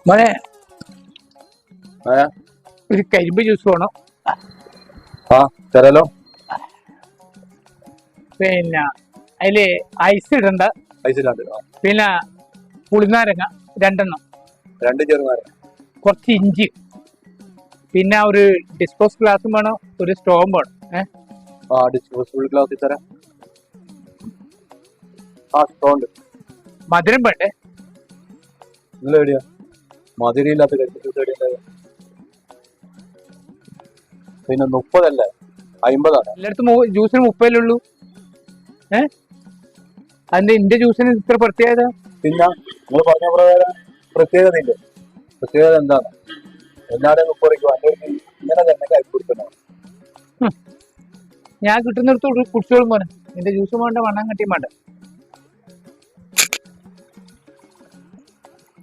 മോനെ ഒരു കരിമ്പ് ജ്യൂസ് വേണം. ആ തരാലോ. പിന്നെ അതില് ഐസ് ഇടണ്ട. ഐസിലാണ്ട്. പിന്നെ പുളിനാരങ്ങ 2 എണ്ണം, 2 ചെറുനാരങ്ങ, കുറച്ച് ഇഞ്ചി, പിന്നെ ഒരു ഡിസ്പോസ് ഗ്ലാസും വേണം, ഒരു സ്റ്റോവും വേണം. ഡിസ്പോസിബിൾ ഗ്ലാസ് തരാം. സ്ട്രോണ്ട്. മധുരം വേണ്ടേ? നിങ്ങൾ എവിടെയാ മധുരയില്ലാത്ത കരിമ്പ്? പിന്നെ 30 അല്ലേ, 50 ആണ് എല്ലായിടത്തും ജ്യൂസിന് 30 ഉള്ളൂ. അതിന്റെ എന്റെ ജ്യൂസിന് ഇത്ര പ്രത്യേകത? പിന്നെ നിങ്ങൾ പറഞ്ഞ പ്രകാരം പ്രത്യേകത ഇല്ലേ? പ്രത്യേകത എന്താണ്? എല്ലാവരും 30 രൂപ ഇങ്ങനെ തന്നെ കൈ കൊടുക്കണം. ഞാൻ കിട്ടുന്നിടത്തോട് കുടിച്ചോളും പോലെ. എന്റെ ജ്യൂസ് വേണ്ട, വണ്ണം കട്ടിയും വേണ്ട.